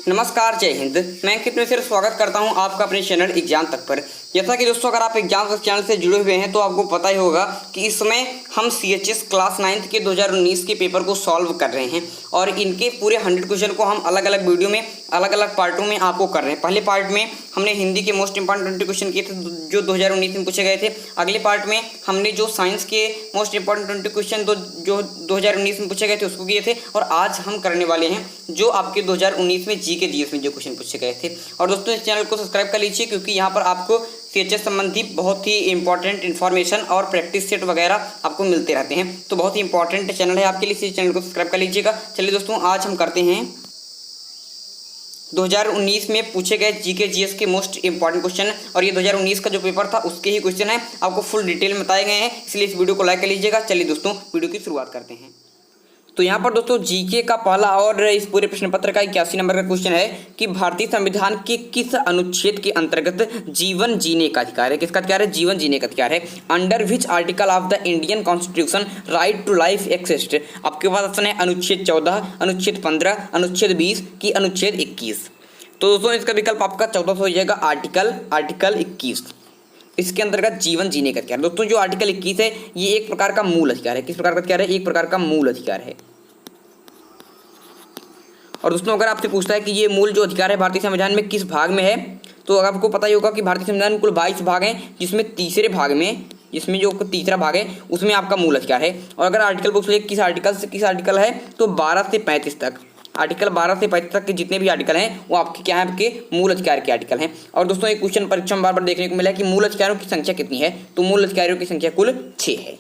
नमस्कार, जय हिंद। मैं अंकित मिश्र स्वागत करता हूं आपका अपने चैनल एग्जाम तक पर। जैसा कि दोस्तों, अगर आप एग्जाम तक चैनल से जुड़े हुए हैं तो आपको पता ही होगा कि इस समय हम CHS क्लास 9th के 2019 के पेपर को सॉल्व कर रहे हैं और इनके पूरे 100 क्वेश्चन को हम अलग अलग वीडियो में अलग अलग पार्टों में आपको कर रहे हैं। पहले पार्ट में हमने हिंदी के मोस्ट इंपॉर्टेंट 20 क्वेश्चन किए थे जो 2019 में पूछे गए थे। अगले पार्ट में हमने जो साइंस के मोस्ट इंपॉर्टेंट 20 क्वेश्चन जो 2019 में पूछे गए थे उसको किए थे। और आज हम करने वाले हैं जो आपके 2019 में GK GS में जो क्वेश्चन पूछे गए थे। और दोस्तों, इस चैनल को सब्सक्राइब कर लीजिए क्योंकि यहाँ पर आपको CHS संबंधी बहुत ही इंपॉर्टेंट इन्फॉर्मेशन और प्रैक्टिस सेट वगैरह आपको मिलते रहते हैं। तो बहुत ही इंपॉर्टेंट चैनल है आपके लिए, इस चैनल को सब्सक्राइब कर लीजिएगा। चलिए दोस्तों, आज हम करते हैं 2019 में पूछे गए GK GS के मोस्ट इंपॉर्टेंट क्वेश्चन। और ये 2019 का जो पेपर था उसके ही क्वेश्चन है, आपको फुल डिटेल में बताए गए हैं, इसलिए इस वीडियो को लाइक कर लीजिएगा। चलिए दोस्तों, वीडियो की शुरुआत करते हैं। तो यहाँ पर दोस्तों GK का पहला और इस पूरे प्रश्न पत्र का 81 नंबर का क्वेश्चन है कि भारतीय संविधान के किस अनुच्छेद के अंतर्गत जीवन जीने का अधिकार है। किसका अधिकार है? जीवन जीने का अधिकार है। Under which article of the Indian constitution right to life exist. आपके पास ऑप्शन है अनुच्छेद 14, अनुच्छेद 15, अनुच्छेद 20 की अनुच्छेद 21। तो दोस्तों, इसका विकल्प आपका 14 हो जाएगा, आर्टिकल 21। इसके अंतर्गत जीवन जीने का अधिकार। दोस्तों, जो आर्टिकल 21 है ये एक प्रकार का मूल अधिकार है। किस प्रकार का अधिकार है? एक प्रकार का मूल अधिकार है। और दोस्तों, अगर आपसे पूछता है कि ये मूल जो अधिकार है भारतीय संविधान में किस भाग में है, तो आपको पता ही होगा कि भारतीय संविधान में कुल 22 भाग हैं, जिसमें तीसरे भाग में, जिसमें जो तीसरा भाग है उसमें आपका मूल अधिकार है। और अगर आर्टिकल पूछ ले किस आर्टिकल से किस आर्टिकल है, तो 12 से 35 तक, आर्टिकल 12 से 35 तक के जितने भी आर्टिकल हैं वो आपके क्या है? आपके मूल अधिकार के आर्टिकल हैं। और दोस्तों, एक क्वेश्चन परीक्षा में बार बार देखने को मिला है कि मूल अधिकारों की संख्या कितनी है, तो मूल अधिकारों की संख्या कुल 6 है।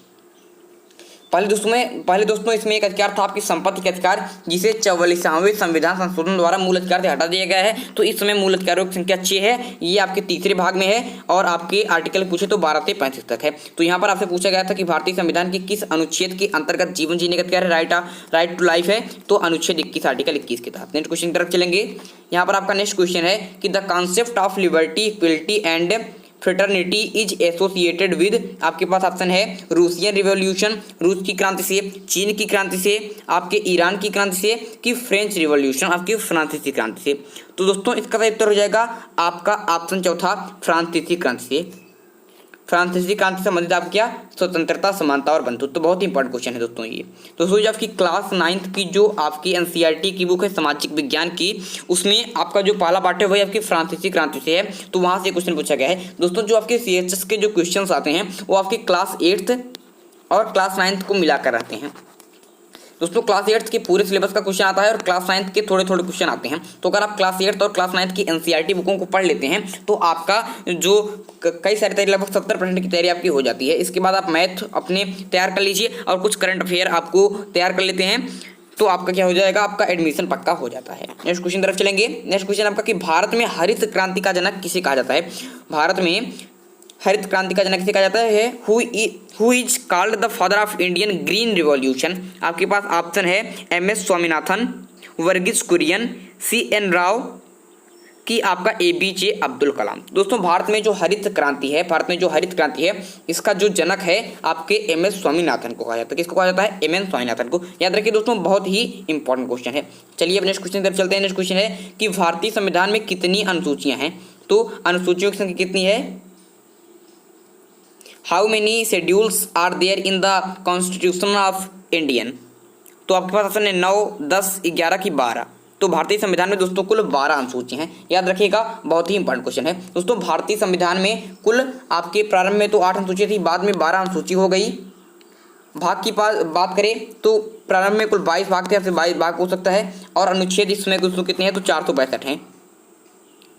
पहले दोस्तों इसमें एक अधिकार था आपकी संपत्ति के अधिकार, जिसे 44वें संविधान संशोधन द्वारा मूल अधिकार से हटा दिया गया है। तो इस समय मूल अधिकारों की संख्या 6 है, ये आपके तीसरे भाग में है और आपके आर्टिकल पूछे तो 12 से 35 तक है। तो यहाँ पर आपसे पूछा गया था कि भारतीय संविधान के किस अनुच्छेद के अंतर्गत जीवन जीने का अधिकार है, राइट टू लाइफ है, तो अनुच्छेद 21 आर्टिकल 21 के तहत। नेक्स्ट क्वेश्चन की तरफ चलेंगे। यहाँ पर आपका नेक्स्ट क्वेश्चन है कि the concept of liberty, equality and fraternity is associated with. आपके पास ऑप्शन है रूसियन रिवॉल्यूशन, रूस की क्रांति से, चीन की क्रांति से, आपके ईरान की क्रांति से, कि फ्रेंच रिवॉल्यूशन, आपकी फ्रांसीसी क्रांति से। तो दोस्तों, इसका सही उत्तर हो जाएगा आपका ऑप्शन चौथा, फ्रांसीसी क्रांति से। फ्रांसीसी क्रांति से संबंधित आप क्या? स्वतंत्रता, समानता और बंधुत्व। तो बहुत ही इंपॉर्टेंट क्वेश्चन है दोस्तों ये। दोस्तों, जो आपकी क्लास 9th की जो आपकी NCERT की बुक है सामाजिक विज्ञान की, उसमें आपका जो पहला पार्ट है वही आपकी फ्रांसीसी क्रांति से है। तो वहाँ से क्वेश्चन पूछा गया है। दोस्तों, जो आपके CHS के जो क्वेश्चन आते हैं वो आपकी क्लास 8th और क्लास 9th को मिलाकर रहते हैं। दोस्तों, क्लास 8th के पूरे सिलेबस का क्वेश्चन आता है और क्लास 9th के थोड़े थोड़े क्वेश्चन आते हैं। तो अगर आप क्लास 8th और क्लास 9th की NCERT बुकों को पढ़ लेते हैं तो आपका जो कई सारी तैयारी, लगभग 70% की तैयारी आपकी हो जाती है। इसके बाद आप मैथ अपने तैयार कर लीजिए और कुछ करंट अफेयर आपको तैयार कर लेते हैं, तो आपका क्या हो जाएगा? आपका एडमिशन पक्का हो जाता है। नेक्स्ट क्वेश्चन तरफ चलेंगे। नेक्स्ट क्वेश्चन आपका कि भारत में हरित क्रांति का जनक किसे कहा जाता है? भारत में हरित क्रांति का जनक किसे कहा जाता है? Who is called the father of Indian green revolution. आपके पास ऑप्शन है MS स्वामीनाथन, वर्गीस कुरियन, CN राव, कि आपका APJ अब्दुल कलाम। दोस्तों, भारत में जो हरित क्रांति है इसका जो जनक है आपके MS स्वामीनाथन को कहा जाता है। किसको कहा जाता है? MS स्वामीनाथन को। याद रखिए दोस्तों, बहुत ही इंपॉर्टेंट क्वेश्चन है। चलिए अब नेक्स्ट क्वेश्चन की तरफ चलते हैं। नेक्स्ट क्वेश्चन है कि भारतीय संविधान में कितनी अनुसूचियां हैं? तो अनुसूचियों की संख्या कितनी है? How many schedules are there in the constitution of Indian. तो आपके पास ऑप्शन है 9, 10, 11 की 12। तो भारतीय संविधान में दोस्तों कुल 12 अनुसूची हैं। याद रखिएगा, बहुत ही इंपॉर्टेंट क्वेश्चन है। दोस्तों, भारतीय संविधान में कुल आपके प्रारंभ में तो 8 अनुसूची थी, बाद में 12 अनुसूची हो गई। भाग की बात करें तो प्रारंभ में कुल 22 भाग थे, आपसे 22 भाग हो सकता है। और अनुच्छेद इस समय दोस्तों कितने हैं? तो 462 हैं।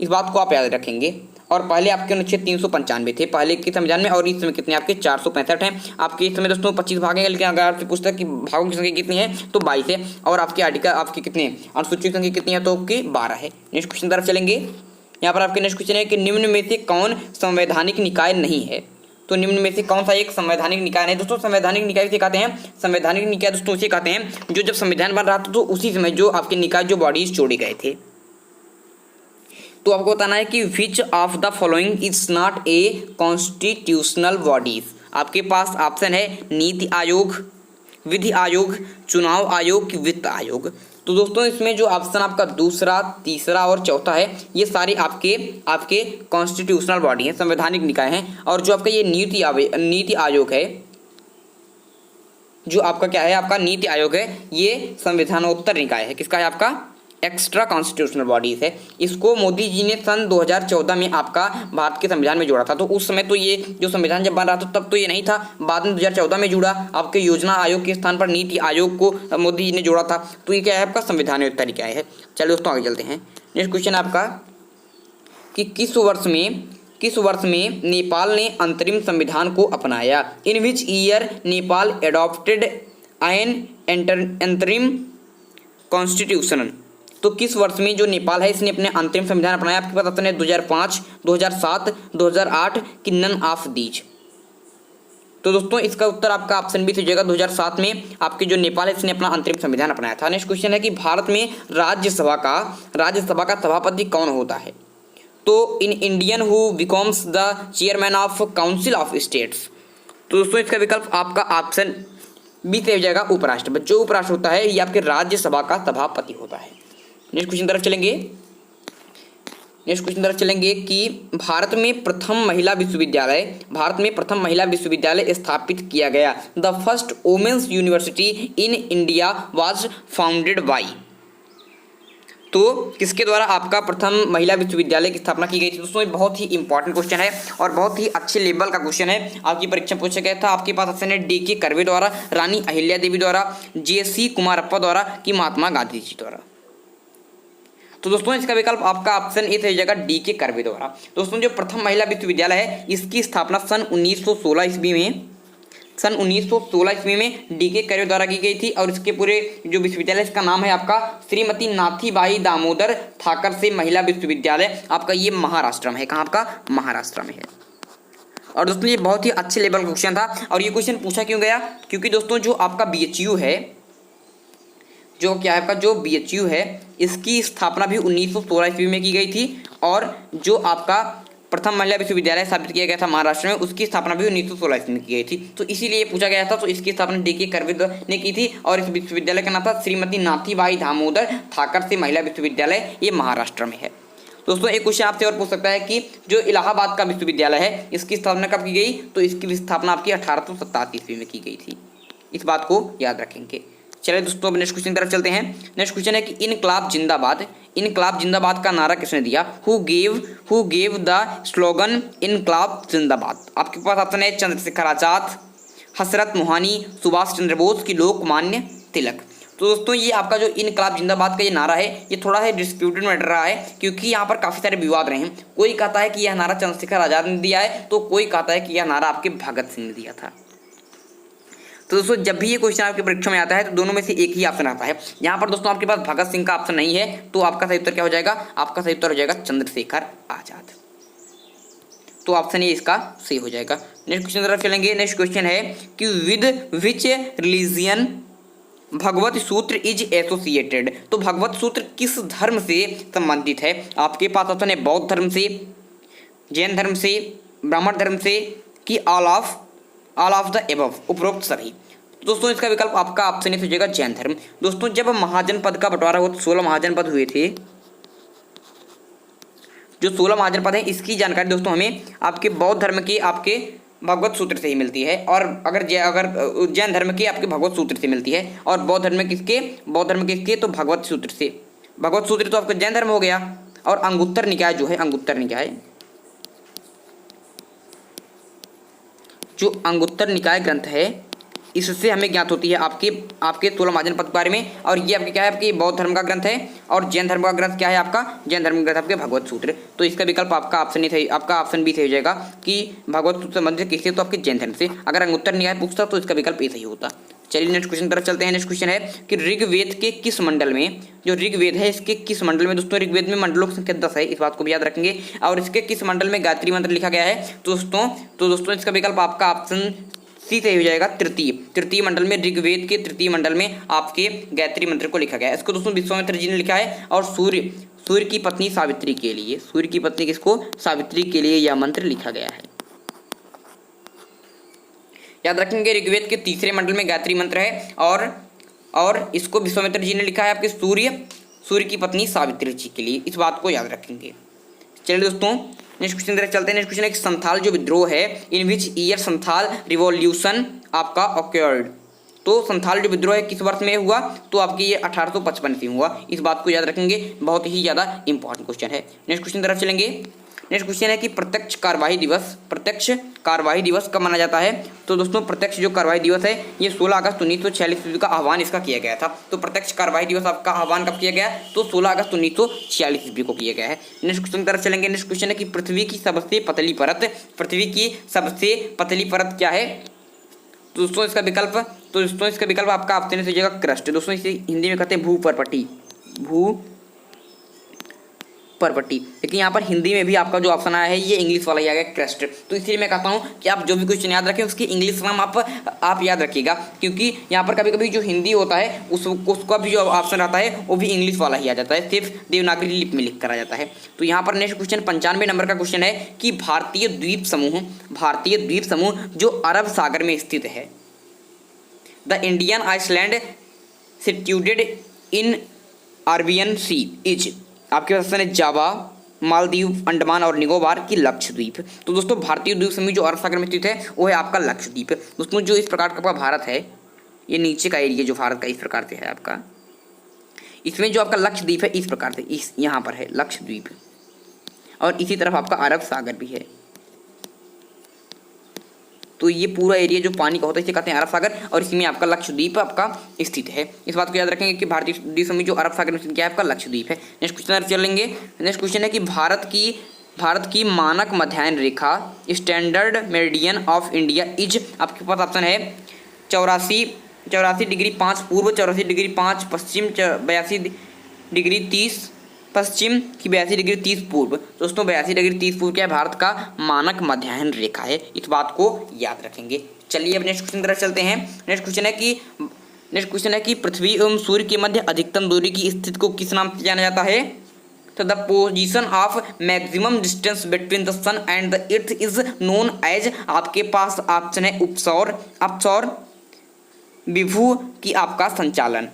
इस बात को आप याद रखेंगे। और पहले आपके अनुच्छेद 395 थे पहले के संविधान में, और इस समय कितने आपके 465 हैं। आपके इस समय दोस्तों 25 भाग हैं, लेकिन अगर आपसे पूछता है कि भागों की संख्या कितनी है तो 22 है। और आपके आर्टिकल आपके कितने अनुसूचियों की संख्या कितनी है? तो आपके 12 है। नेक्स्ट क्वेश्चन तरफ चलेंगे। यहाँ पर आपके नेक्स्ट क्वेश्चन है कि निम्न में से कौन संवैधानिक निकाय नहीं है? तो निम्न में से कौन सा एक संवैधानिक निकाय है? दोस्तों, संवैधानिक निकाय किसे कहते हैं? संवैधानिक निकाय दोस्तों उसे कहते हैं जो जब संविधान बन रहा था तो उसी समय जो आपके निकाय जो बॉडीज जोड़े गए थे। तो आपको बताना है कि which of the following is not a constitutional bodies. आपके पास ऑप्शन है नीति आयोग, विधि आयोग, चुनाव आयोग, वित्त आयोग। तो दोस्तों इसमें जो ऑप्शन आपका दूसरा, तीसरा और चौथा है, ये सारे आपके कॉन्स्टिट्यूशनल बॉडी हैं, संवैधानिक निकाय हैं। और जो आपका ये नीति आयोग है, जो आपका क्या है, आपका नीति आयोग है, ये संविधानोत्तर निकाय है। किसका है? आपका एक्स्ट्रा कॉन्स्टिट्यूशनल बॉडीज है। इसको मोदी जी ने सन 2014 में आपका भारत के संविधान में जोड़ा था। तो उस समय तो ये जो संविधान जब बन रहा था तब तो ये नहीं था, बाद में 2014 में जुड़ा। आपके योजना आयोग के स्थान पर नीति आयोग को मोदी जी ने जोड़ा था। तो ये क्या है? आपका संविधानोत्तर निकाय है। चलिए दोस्तों आगे चलते हैं। नेक्स्ट क्वेश्चन आपका कि किस वर्ष में नेपाल ने अंतरिम संविधान को अपनाया? In which year Nepal adopted an अंतरिम कॉन्स्टिट्यूशन। तो किस वर्ष में जो नेपाल है इसने अपने अंतरिम संविधान अपनाया? आपके पास ऑप्शन है 2005, 2007, 2008 कि नन ऑफ दीज। तो दोस्तों इसका उत्तर आपका ऑप्शन बी हो जाएगा 2007 में आपके जो नेपाल है इसने अपना अंतरिम संविधान अपनाया था। नेक्स्ट क्वेश्चन है कि भारत में राज्यसभा का सभापति कौन होता है? तो in Indian who becomes the chairman of council of states. तो दोस्तों इसका विकल्प आपका ऑप्शन बी से हो जाएगा उपराष्ट्रपति। जो उपराष्ट्र होता है ये आपके राज्यसभा का सभापति होता है। नेक्स्ट क्वेश्चन तरफ चलेंगे कि भारत में प्रथम महिला विश्वविद्यालय स्थापित किया गया। The first women's university in India was founded by. तो किसके द्वारा आपका प्रथम महिला विश्वविद्यालय की स्थापना की गई थी? दोस्तों ये बहुत ही इंपॉर्टेंट क्वेश्चन है और बहुत ही अच्छे लेवल का क्वेश्चन है। आपकी परीक्षा पूछा गया था। आपके पास ऑप्शन है D.K. कर्वे द्वारा, रानी अहिल्या देवी द्वारा, J.C. कुमारप्पा द्वारा कि महात्मा गांधी जी द्वारा। तो दोस्तों इसका विकल्प आपका ऑप्शन ए हो जाएगा D.K. कर्वे द्वारा। दोस्तों जो प्रथम महिला विश्वविद्यालय है इसकी स्थापना सन 1916 ईस्वी में D.K. कर्वे द्वारा की गई थी। और इसके पूरे जो विश्वविद्यालय इसका नाम है आपका श्रीमती नाथीबाई दामोदर ठाकरसे महिला विश्वविद्यालय। आपका ये महाराष्ट्र में है। कहाँ? आपका महाराष्ट्र में है। और दोस्तों ये बहुत ही अच्छे लेवल का क्वेश्चन था। और ये क्वेश्चन पूछा क्यों गया? क्योंकि दोस्तों जो आपका BHU है, जो क्या है आपका जो BHU है इसकी स्थापना भी 1916 ईस्वी में की गई थी। और जो आपका प्रथम महिला विश्वविद्यालय स्थापित किया गया था महाराष्ट्र में, उसकी स्थापना भी 1916 ईस्वी में की गई थी। तो इसीलिए पूछा गया था। तो इसकी स्थापना D.K. कर्वे ने की थी और इस विश्वविद्यालय का नाम था श्रीमती नाथीबाई दामोदर ठाकरसे महिला विश्वविद्यालय। ये महाराष्ट्र में है। दोस्तों एक क्वेश्चन आपसे और पूछ सकता है कि जो इलाहाबाद का विश्वविद्यालय है इसकी स्थापना कब की गई? तो इसकी स्थापना आपकी 1887 ईस्वी में की गई थी। इस बात को याद रखेंगे। चलिए दोस्तों अब नेक्स्ट क्वेश्चन की तरफ चलते हैं। नेक्स्ट क्वेश्चन है कि इनकलाब जिंदाबाद का नारा किसने दिया? हु गेव द स्लोगन इनकलाब जिंदाबाद। आपके पास ऑप्शन है चंद्रशेखर आजाद, हसरत मोहानी, सुभाष चंद्र बोस की लोकमान्य तिलक। तो दोस्तों ये आपका जो इनकलाब जिंदाबाद का ये नारा है ये थोड़ा है डिस्प्यूटेड मैटर रहा है, क्योंकि यहाँ पर काफ़ी सारे विवाद रहे हैं। कोई कहता है कि यह नारा चंद्रशेखर आजाद ने दिया है, तो कोई कहता है कि यह नारा आपके भगत सिंह ने दिया था। तो दोस्तों जब भी ये क्वेश्चन आपकी परीक्षा में आता है तो दोनों में से एक ही ऑप्शन आता है। यहाँ पर दोस्तों आपके पास भगत सिंह का ऑप्शन नहीं है, तो आपका सही उत्तर क्या हो जाएगा? आपका सही उत्तर हो जाएगा चंद्रशेखर आजाद। तो ऑप्शन ए इसका सही हो जाएगा। नेक्स्ट क्वेश्चन तरफ चलेंगे। नेक्स्ट क्वेश्चन है कि विद विच रिलीजियन भगवत सूत्र इज एसोसिएटेड। तो भगवत सूत्र किस धर्म से संबंधित है? आपके पास ऑप्शन है बौद्ध धर्म से, जैन धर्म से, ब्राह्मण धर्म से कि ऑल ऑफ द एबव, उपरोक्त सभी। तो दोस्तों इसका विकल्प आपका ऑप्शन हो जाएगा जैन धर्म। दोस्तों जब महाजनपद का बंटवारा हुआ तो 16 महाजनपद हुए थे। जो 16 महाजनपद है इसकी जानकारी दोस्तों हमें आपके बौद्ध धर्म के आपके भगवत सूत्र से ही मिलती है। और अगर जैन धर्म के आपके भगवत सूत्र से मिलती है। और बौद्ध धर्म किसके तो भगवत सूत्र से। भगवत सूत्र तो आपका जैन धर्म हो गया। और अंगुत्तर निकाय जो है, जो अंगुत्तर निकाय ग्रंथ है इससे हमें ज्ञात होती है आपके 16 महाजनपद के बारे में। और ये आपके क्या है? आपके बौद्ध धर्म का ग्रंथ है। और जैन धर्म का ग्रंथ क्या है? आपका जैन धर्म का ग्रंथ आपके भगवत सूत्र। तो इसका विकल्प आपका ऑप्शन बी सही हो जाएगा कि भगवत सूत्र संबंधित किससे? तो आपके जैन धर्म से। अगर अंगुत्तर निकाय पूछता तो इसका विकल्प ए सही होता। चलिए नेक्स्ट क्वेश्चन तरफ चलते हैं। नेक्स्ट क्वेश्चन है कि ऋग्वेद के किस मंडल में, जो ऋग्वेद है इसके किस मंडल में? दोस्तों ऋग्वेद में मंडलों की संख्या 10 है, इस बात को भी याद रखेंगे। और इसके किस मंडल में गायत्री मंत्र लिखा गया है? तो दोस्तों इसका विकल्प आपका ऑप्शन सी से हो जाएगा तृतीय मंडल में। ऋग्वेद के तृतीय मंडल में आपके गायत्री मंत्र को लिखा गया है। इसको दोस्तों विश्वामित्र जी ने लिखा है। और सूर्य की पत्नी सावित्री के लिए, सावित्री के लिए यह मंत्र लिखा गया है। याद रखेंगे ऋग्वेद के तीसरे मंडल में गायत्री मंत्र है। और और इसको विश्वामित्र जी ने लिखा है आपके सूर्य की पत्नी सावित्री जी के लिए। इस बात को याद रखेंगे। चलिए दोस्तों नेक्स्ट क्वेश्चन तरफ चलते हैं। नेक्स्ट क्वेश्चन है कि संथाल जो विद्रोह है इन विच ईयर संथाल रिवॉल्यूशन आपका ऑक्योर्ड। तो संथाल जो विद्रोह है किस वर्ष में हुआ, तो आपकी ये 1855 में हुआ। इस बात को याद रखेंगे, बहुत ही ज़्यादा इंपॉर्टेंट क्वेश्चन है। नेक्स्ट क्वेश्चन तरफ चलेंगे। नेक्स्ट क्वेश्चन है कि प्रत्यक्ष कार्यवाही दिवस कब मनाया जाता है। तो दोस्तों प्रत्यक्ष जो कार्यवाही दिवस है ये 16 अगस्त 1946 का आह्वान इसका किया गया था। तो प्रत्यक्ष कार्यवाही दिवस आपका आह्वान कब किया गया, तो 16 अगस्त 1946 को किया गया है। नेक्स्ट क्वेश्चन तरफ चलेंगे। नेक्स्ट क्वेश्चन है कि पृथ्वी की सबसे पतली परत क्या है। तो दोस्तों इसका विकल्प आपका ऑप्शन से जगह क्रस्ट। दोस्तों इसे हिंदी में कहते हैं भूपर्पटी। लेकिन यहाँ पर हिंदी में भी आपका जो ऑप्शन आया है ये इंग्लिश वाला ही आ गया क्रस्ट। तो इसलिए मैं कहता हूँ कि आप जो भी क्वेश्चन याद रखें उसकी इंग्लिश नाम आप याद रखिएगा, क्योंकि यहाँ पर कभी कभी जो हिंदी होता है उसका भी जो ऑप्शन आता है वो भी इंग्लिश वाला ही आ जाता है, सिर्फ देवनागरी लिपि में लिख कर आ जाता है। तो यहाँ पर नेक्स्ट क्वेश्चन 95 नंबर का क्वेश्चन है कि भारतीय द्वीप समूह जो अरब सागर में स्थित है, the Indian island situated in Arabian sea is. आपके पास है जावा, मालदीव, अंडमान और निकोबार की लक्षद्वीप। तो दोस्तों भारतीय द्वीप समूह जो अरब सागर में स्थित है वो है आपका लक्षद्वीप। दोस्तों जो इस प्रकार का भारत है, ये नीचे का एरिया जो भारत का इस प्रकार से है आपका, इसमें जो आपका लक्षद्वीप है इस प्रकार से इस यहाँ पर है लक्षद्वीप, और इसी तरफ आपका अरब सागर भी है। तो ये पूरा एरिया जो पानी का होता है इसे कहते हैं अरब सागर, और इसमें आपका लक्षद्वीप आपका स्थित है। इस बात को याद रखेंगे कि भारतीय द्वीप समूह जो अरब सागर में स्थित क्या है आपका लक्षद्वीप है। नेक्स्ट क्वेश्चन चलेंगे। नेक्स्ट क्वेश्चन है कि भारत की मानक मध्याह्न रेखा standard meridian of India is. आपके पास ऑप्शन है 84 डिग्री 5 पूर्व, 84 डिग्री 5 पश्चिम, 82 डिग्री 30 पश्चिम की 82 डिग्री 30 पूर्व। दोस्तों 82 डिग्री 30 पूर्व क्या है, भारत का मानक मध्याह्न रेखा है। इस बात को याद रखेंगे। चलिए अब नेक्स्ट क्वेश्चन तरफ चलते हैं। नेक्स्ट क्वेश्चन है कि पृथ्वी एवं सूर्य के मध्य अधिकतम दूरी की स्थिति को किस नाम से जाना जाता है। तो the position of maximum distance between the sun and the earth is known as. आपके पास ऑप्शन है अपसौर विभु की आपका संचालन।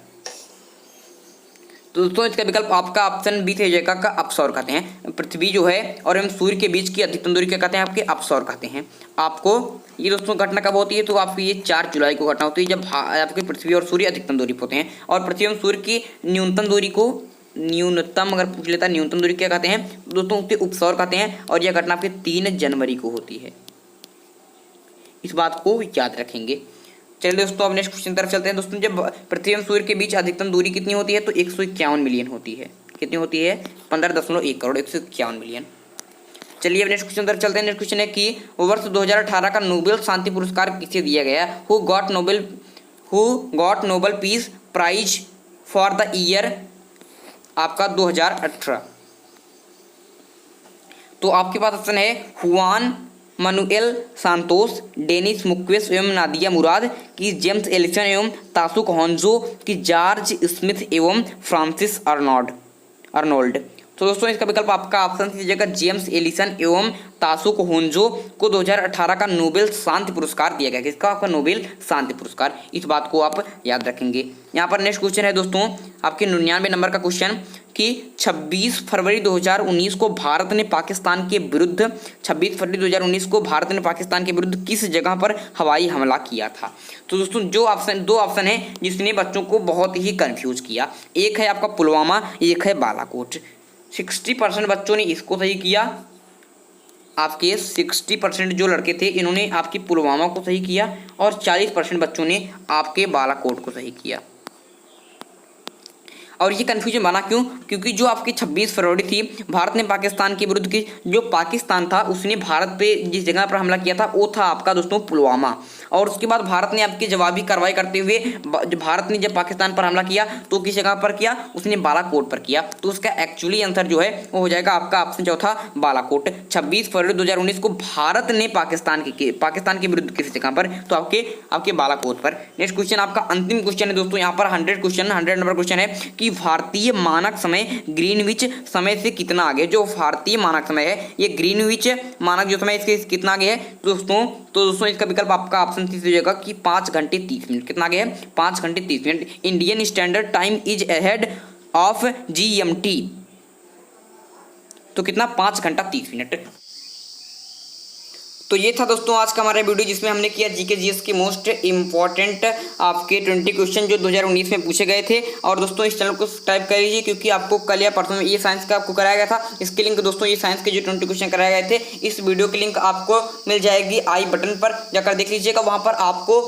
तो दोस्तों इसका विकल्प आपका ऑप्शन बी थे जगह का अपसौर कहते हैं। पृथ्वी जो है और एवं सूर्य के बीच की अधिकतम दूरी क्या कहते हैं, आपके अपसौर कहते हैं। आपको ये दोस्तों घटना कब होती है, तो आपकी ये 4 जुलाई को घटना होती है, जब आपकी पृथ्वी और सूर्य अधिकतम दूरी पर होते हैं। और पृथ्वी एवं सूर्य की न्यूनतम अगर पूछ लेता है न्यूनतम दूरी क्या कहते हैं, दोस्तों उसके उपसौर कहते हैं। और यह घटना आपके 3 जनवरी को होती है। इस बात को याद रखेंगे। चलिए दोस्तों अब नेक्स्ट क्वेश्चन तरफ चलते हैं। दोस्तों जब पृथ्वी एवं सूर्य के बीच अधिकतम दूरी कितनी होती है, तो 151 मिलियन होती है। कितनी होती है, 15.1 करोड़ 151 मिलियन। चलिए अब नेक्स्ट क्वेश्चन तरफ चलते हैं। नेक्स्ट क्वेश्चन है कि वर्ष 2018 का नोबेल शांति पुरस्कार किसे दिया गया, who got Nobel peace prize for the year आपका 2018। तो आपके पास ऑप्शन है Juan Manuel Santos, Denis Mukwege एवं नादिया मुराद की, जेम्स एलिसन एवं तासुक होंजो की, जॉर्ज स्मिथ एवं फ्रांसिस अर्नोल्ड। तो दोस्तों इसका विकल्प आपका ऑप्शन दीजिएगा जेम्स एलिसन एवं तासुक होंजो को 2018 का नोबेल शांति पुरस्कार दिया गया। किसका, आपका नोबेल शांति पुरस्कार। इस बात को आप याद रखेंगे। यहाँ पर नेक्स्ट क्वेश्चन है दोस्तों आपके 99 नंबर का क्वेश्चन कि 26 फरवरी 2019 को भारत ने पाकिस्तान के विरुद्ध 26 फरवरी 2019 को भारत ने पाकिस्तान के विरुद्ध किस जगह पर हवाई हमला किया था। तो दोस्तों दो ऑप्शन है जिसने बच्चों को बहुत ही कंफ्यूज किया। एक है आपका पुलवामा, एक है बालाकोट। 60% बच्चों ने इसको सही किया। आपके 60% जो लड़के थे इन्होंने आपकी पुलवामा को सही किया, और 40% बच्चों ने आपके बालाकोट को सही किया। और ये कन्फ्यूजन बना क्यों, क्योंकि जो आपकी 26 फरवरी थी भारत ने पाकिस्तान के विरुद्ध की, जो पाकिस्तान था उसने भारत पे जिस जगह पर हमला किया था वो था आपका दोस्तों पुलवामा। और उसके बाद भारत ने आपकी जवाबी कार्रवाई करते हुए भारत ने जब पाकिस्तान पर हमला किया तो किस जगह पर किया, उसने बालाकोट पर किया। तो उसका एक्चुअली आंसर जो है वो हो जाएगा आपका ऑप्शन चौथा बालाकोट। 26 फरवरी 2019 को भारत ने पाकिस्तान के विरुद्ध किस जगह पर, तो आपके बालाकोट पर। नेक्स्ट क्वेश्चन आपका अंतिम क्वेश्चन है दोस्तों, यहाँ पर 100 नंबर क्वेश्चन है कि कि भारतीय मानक समय ग्रीनविच समय से कितना आगे। जो भारतीय मानक समय है ये ग्रीनविच मानक जो समय इसके कितना आगे है दोस्तों इसका विकल्प आपका ऑप्शन सी हो जाएगा कि 5 घंटे 30 मिनट। कितना आगे है? 5 घंटे 30 minute. Indian standard time is ahead of GMT। तो कितना? 5 घंटा 30 मिनट। तो ये था दोस्तों आज का हमारा वीडियो जिसमें हमने किया जीके जीएस के मोस्ट इंपॉर्टेंट आपके 20 क्वेश्चन जो 2019 में पूछे गए थे। और दोस्तों इस चैनल को सब्सक्राइब कर लीजिए क्योंकि आपको कल या परसों में ये साइंस का आपको कराया गया था। इसके लिंक दोस्तों ये साइंस के जो 20 क्वेश्चन कराए गए थे इस वीडियो की लिंक आपको मिल जाएगी आई बटन पर, जाकर देख लीजिएगा। वहाँ पर आपको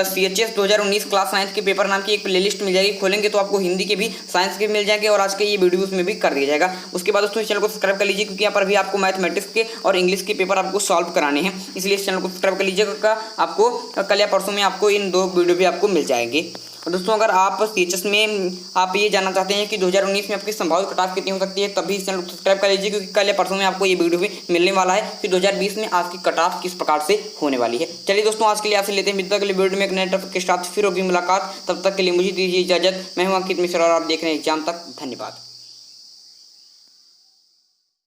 CHS 2019 क्लास साइंस के पेपर नाम की एक प्लेलिस्ट मिल जाएगी। खोलेंगे तो आपको हिंदी के भी साइंस के मिल जाएंगे और आज के ये वीडियो उसमें भी कर दिया जाएगा। उसके बाद दोस्तों इस चैनल को सब्सक्राइब कर लीजिए क्योंकि यहाँ पर भी आपको मैथमेटिक्स के और इंग्लिश के पेपर आपको सॉल्व कराने हैं, इसलिए इस चैनल को सब्सक्राइब कर लीजिएगा। आपको कल या परसों में आपको इन 2 वीडियो भी आपको मिल जाएंगे। और दोस्तों अगर आप CHS में आप ये जानना चाहते हैं कि 2019 में आपकी संभावित कट-ऑफ कितनी हो सकती है तभी इस चैनल को सब्सक्राइब कर लीजिए क्योंकि कल या परसों में आपको ये वीडियो भी मिलने वाला है कि 2020 में आपकी कट-ऑफ किस प्रकार से होने वाली है। चलिए दोस्तों आज के लिए आपसे लेते हैं मिलते हैं अगले वीडियो में एक नए टॉपिक के साथ फिर होगी मुलाकात। तब तक के लिए मुझे दीजिए इजाजत। मैं हूं अंकित मिश्रा और आप देख रहे हैं एग्जाम तक। धन्यवाद।